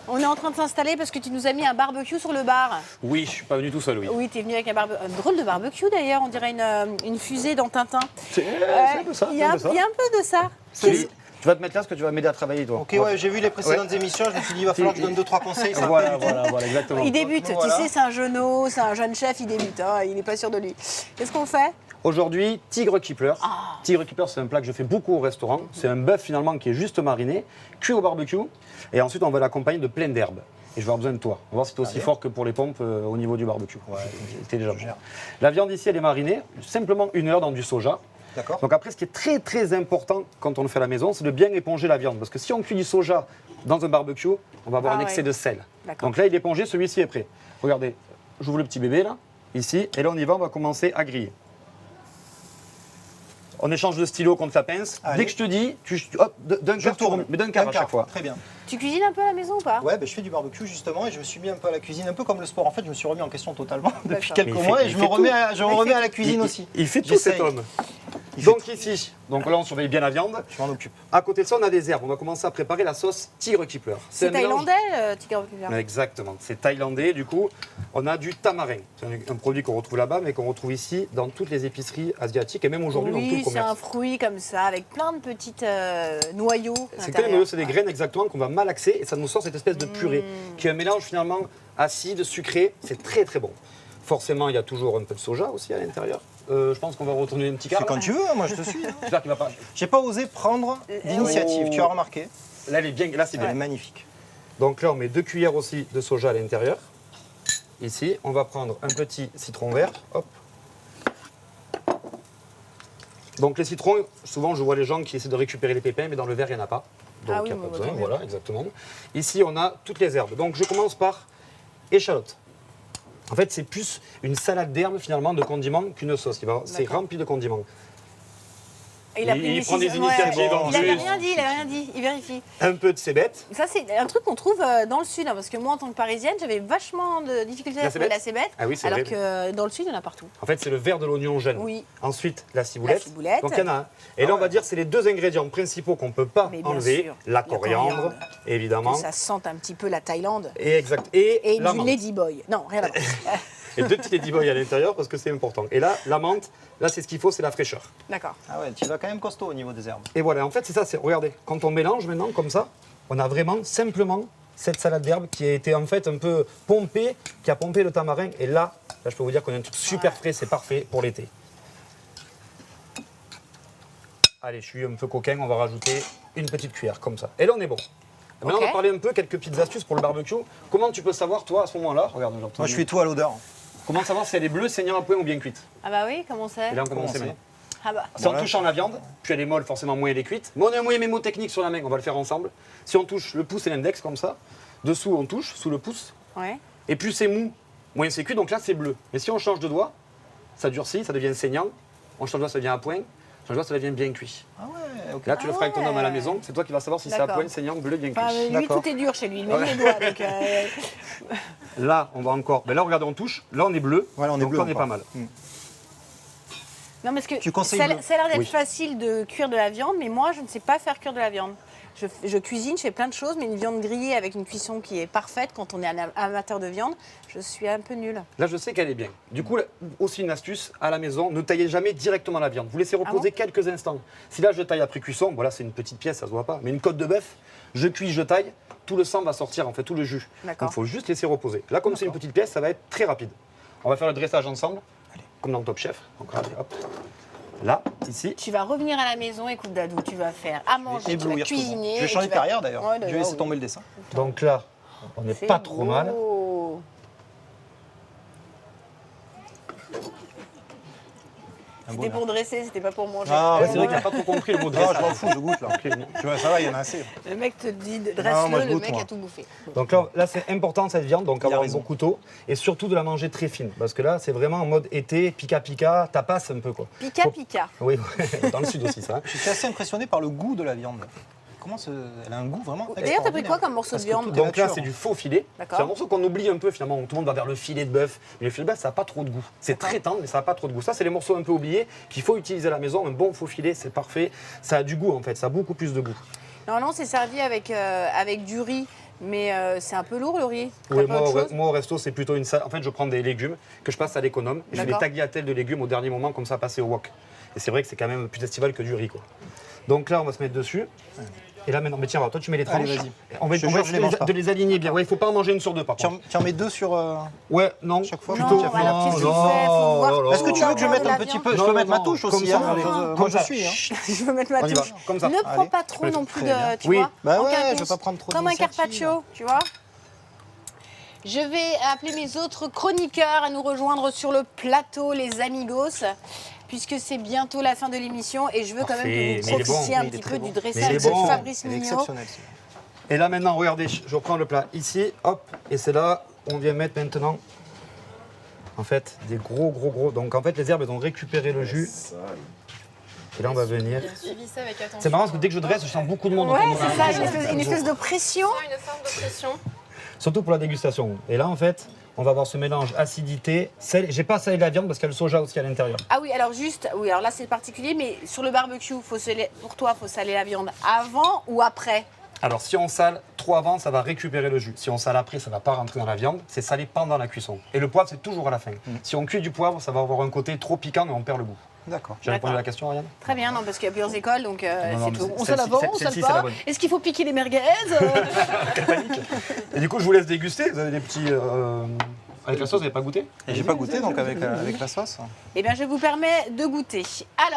On est en train de s'installer parce que tu nous as mis un barbecue sur le bar. Oui, je suis pas venu tout seul, oui. Oui, tu es venu avec un drôle de barbecue d'ailleurs, on dirait une fusée dans Tintin. C'est un peu ça. Il y a un peu de ça. Tu vas te mettre là parce que tu vas m'aider à travailler, toi. Ok, ouais, j'ai vu les précédentes émissions, je me suis dit, il va falloir que je donne 2-3 conseils. Ça Voilà, exactement. Il débute, Voilà. tu sais, c'est un jeuneau, c'est un jeune chef, il débute, hein, il n'est pas sûr de lui. Qu'est-ce qu'on fait? Aujourd'hui, Tigre Keeper. Tigre Keeper, c'est un plat que je fais beaucoup au restaurant. C'est un bœuf finalement qui est juste mariné, cuit au barbecue. Et ensuite, on va l'accompagner de plein d'herbes. Et je vais avoir besoin de toi. On va voir si tu es aussi fort que pour les pompes au niveau du barbecue. Ouais, T'es déjà bon. La viande ici, elle est marinée simplement 1 heure dans du soja. D'accord. Donc après, ce qui est très très important quand on le fait à la maison, c'est de bien éponger la viande. Parce que si on cuit du soja dans un barbecue, on va avoir un excès de sel. D'accord. Donc là, il est épongé, celui-ci est prêt. Regardez, j'ouvre le petit bébé là, ici, et là on y va, on va commencer à griller. On échange le stylo contre la pince. Allez. Dès que je te dis, hop, d'un quart, tourne. mais d'un quart à chaque fois. Très bien. Tu cuisines un peu à la maison ou pas? Ouais, ben, je fais du barbecue justement et je me suis mis un peu à la cuisine, un peu comme le sport. En fait, je me suis remis en question totalement depuis quelques Mais mois et il je fait me remets à la cuisine aussi. Il fait tout J'essaye. cet homme. Il Donc fait ici, là on surveille bien la viande. Je m'en occupe. À côté de ça, on a des herbes. On va commencer à préparer la sauce Tigre Keeper. C'est un mélange- thaïlandais, Tigre Keeper. Exactement, c'est thaïlandais. Du coup, on a du tamarin. C'est un produit qu'on retrouve là-bas, mais qu'on retrouve ici dans toutes les épiceries asiatiques et même aujourd'hui dans tout le Oui, c'est commerce. un fruit comme ça, avec plein de petites noyaux. à C'est l'intérieur. c'est des graines exactement qu'on va malaxer et ça nous sort cette espèce de purée qui est un mélange finalement acide, sucré. C'est très très bon. Forcément, il y a toujours un peu de soja aussi à l'intérieur. Je pense qu'on va retourner un petit quart. C'est quand tu veux, moi je te suis. J'espère qu'il va pas. J'ai pas osé prendre d'initiative, Oh. tu as remarqué. Là, elle est bien. Là, c'est Elle bien. est magnifique. Donc là, on met 2 cuillères aussi de soja à l'intérieur. Ici, on va prendre un petit citron vert. Hop. Donc les citrons, souvent je vois les gens qui essaient de récupérer les pépins, mais dans le verre, il n'y en a pas. Donc Ah oui, il n'y a pas bah, besoin. tant mieux. Voilà, exactement. Ici, on a toutes les herbes. Donc je commence par échalote. En fait, c'est plus une salade d'herbes finalement de condiments qu'une sauce. C'est D'accord. rempli de condiments. Et il a Il pris une prend des décision. initiatives en Il n'avait plus. rien dit, il n'avait rien dit, il vérifie. Un peu de cébette. Ça, c'est un truc qu'on trouve dans le sud, hein, parce que moi, en tant que parisienne, j'avais vachement de difficultés à La trouver cébette la cébette, Ah oui, c'est alors vrai. que dans le sud, il y en a partout. En fait, c'est le vert de l'oignon jeune. Oui. Ensuite, la ciboulette. La ciboulette. Donc, il y en a un. Et là, on va dire c'est les 2 ingrédients principaux qu'on ne peut pas Mais bien enlever. sûr, La la coriandre, coriandre. évidemment. Que ça sente un petit peu la Thaïlande. Et exact. Et Et la du menthe. ladyboy. Non, rien à voir. Et 2 petits ladyboys à l'intérieur parce que c'est important. Et là, la menthe, là, c'est ce qu'il faut, c'est la fraîcheur. D'accord. Ah ouais, tu vas quand même costaud au niveau des herbes. Et voilà, en fait, c'est ça. Regardez, quand on mélange maintenant comme ça, on a vraiment simplement cette salade d'herbes qui a été en fait un peu pompée, qui a pompé le tamarin. Et là, je peux vous dire qu'on a un truc super frais, c'est parfait pour l'été. Allez, je suis un peu coquin, on va rajouter une petite cuillère comme ça. Et là, on est bon. Et maintenant, Ok. on va parler un peu, quelques petites astuces pour le barbecue. Comment tu peux savoir, toi, à ce moment-là, regarde, Moi je fais tout à l'odeur. comment savoir si elle est bleue, saignant à point ou bien cuite? Ah bah oui, comment c'est? Et là, on commence c'est maintenant. Ah bah. Si on Voilà. touche en la viande, plus elle est molle, forcément moins elle est cuite. Mais on a un moyen mémotechnique sur la main, on va le faire ensemble. Si on touche le pouce et l'index comme ça, dessous on touche, sous le pouce, Ouais. et plus c'est mou, moins c'est cuit, donc là c'est bleu. Mais si on change de doigt, ça durcit, ça devient saignant. On change de doigt, ça devient à point. On change de doigt, ça devient bien cuit. Ah ouais, ok. Là tu le feras avec ton homme à la maison, c'est toi qui vas savoir si c'est à D'accord. point, saignant, bleu, bien cuit. Enfin, lui, D'accord. tout est dur chez lui, il met les doigts. Donc, Là on va encore, ben là regardez on touche, là on est bleu, Voilà, on est donc bleu là on est encore. pas mal. Non, parce que Tu conseilles ça, bleu? ça a l'air d'être Oui. facile de cuire de la viande, mais moi, je ne sais pas faire cuire de la viande. Je cuisine, je fais plein de choses, mais une viande grillée avec une cuisson qui est parfaite quand on est un amateur de viande, je suis un peu nulle. Là, je sais qu'elle est bien. Du coup, aussi une astuce, à la maison, ne taillez jamais directement la viande. Vous laissez reposer quelques instants. Si là, je taille après cuisson, bon là, c'est une petite pièce, ça se voit pas, mais une côte de bœuf, je cuis, je taille, tout le sang va sortir, en fait, tout le jus. D'accord. Donc, il faut juste laisser reposer. Là, comme c'est une petite pièce, ça va être très rapide. On va faire le dressage ensemble, comme dans le Top Chef. Donc, allez, hop. Là, ici. Tu vas revenir à la maison, écoute Dadou, tu vas faire à manger, tu vas Éblouir tout le monde. cuisiner. Je vais et changer tu de vas- carrière d'ailleurs. Ouais, Je vais laisser tomber le dessin. Donc là, on n'est C'est pas trop mal. beau. C'était pour dresser, c'était pas pour manger. Ah, Ouais, c'est vrai qu'il n'a pas trop compris le mot Non, dressage. je m'en fous, je goûte là. Tu vois, ça va, il y en a assez. Le mec te dit Non, moi, dresse-le, je le goûte, mec moi. a tout bouffé. Donc là c'est important cette viande, donc Il a avoir un raison. bon couteau et surtout de la manger très fine parce que là c'est vraiment en mode été, pica pica, tapas un peu quoi. Pica Faut- pica. Oui, dans le sud aussi ça. hein. Je suis assez impressionné par le goût de la viande. Elle a un goût vraiment. D'ailleurs, t'as pris quoi extraordinaire. comme morceau de viande tout est Donc là nature. c'est du faux filet. D'accord. C'est un morceau qu'on oublie un peu finalement. Tout le monde va vers le filet de bœuf. Mais le filet de bœuf ça n'a pas trop de goût. C'est très tendre mais ça n'a pas trop de goût. Ça c'est les morceaux un peu oubliés qu'il faut utiliser à la maison. Un bon faux filet c'est parfait. Ça a du goût en fait. Ça a beaucoup plus de goût. Normalement, c'est servi avec du riz Mais c'est un peu lourd le riz. Oui, T'as pas autre chose moi, au resto, c'est plutôt une salade. En fait, je prends des légumes que je passe à l'économe. Et je fais des D'accord. tagliatelles de légumes au dernier moment, comme ça, passer au wok. Et c'est vrai que c'est quand même plus estival que du riz, quoi. Donc là, on va se mettre dessus. Et là, maintenant, mais tiens, alors, toi, tu mets les tranches. Allez, vas-y. On va Je te on jure, va je les mange pas. de les aligner bien. Ouais, il faut pas en manger une sur deux, par contre. Tu en mets 2 sur. Ouais, non. Chaque fois, plutôt. Non, alors qu'est-ce qu'il fait? Faut voir. Est-ce que tu veux que je mette un la petit viande. peu Je Non, peux non, mettre ma non, touche comme aussi. ça, hein, allez. moi, Comme je ça. suis. Hein. Je veux mettre ma On y va, touche. comme ça. Ne prends Allez. pas trop non plus Très bien. de. Tu Oui. vois, Bah en ouais, quinconce. je vais pas prendre trop Comme un d'initiative. carpaccio, tu vois. Je vais appeler mes autres chroniqueurs à nous rejoindre sur le plateau, les amigos, puisque c'est bientôt la fin de l'émission et je veux quand même Parfait. que Mais vous il est bon. profissiez un Mais il est petit très peu bon. du Mais dressage il est de bon. Fabrice Elle est Mignot. exceptionnelle. celui-là. Et là, maintenant, regardez, je reprends le plat ici, hop. Et c'est là, on vient mettre maintenant, en fait, des gros. Donc, en fait, les herbes, elles ont récupéré le jus. Et là, on va venir. Suivi ça avec attention. C'est marrant parce que dès que je dresse, je sens beaucoup de monde. Ouais, autour de moi. c'est ça, une espèce de pression. Une forme de pression. Surtout pour la dégustation. Et là, en fait, on va avoir ce mélange acidité, sel. J'ai pas salé la viande parce qu'il y a le soja aussi à l'intérieur. Ah oui, alors juste, oui, alors là c'est particulier, mais sur le barbecue, pour toi, faut saler la viande avant ou après? Alors, si on sale trop avant, ça va récupérer le jus. Si on sale après, ça va pas rentrer dans la viande. C'est salé pendant la cuisson. Et le poivre, c'est toujours à la fin. Si on cuit du poivre, ça va avoir un côté trop piquant et on perd le goût. D'accord. J'ai répondu à D'accord. la question, Ariane? Très bien, non, parce qu'il y a plusieurs écoles, donc non, c'est mais tout. On celle-ci, sale avant, on sale celle-ci, c'est la pas. bonne. Est-ce qu'il faut piquer les merguez? Et du coup, je vous laisse déguster. Vous avez des petits. Avec la sauce, vous n'avez pas goûté? Et j'ai pas goûté donc avec la sauce. Eh bien, je vous permets de goûter. Alors.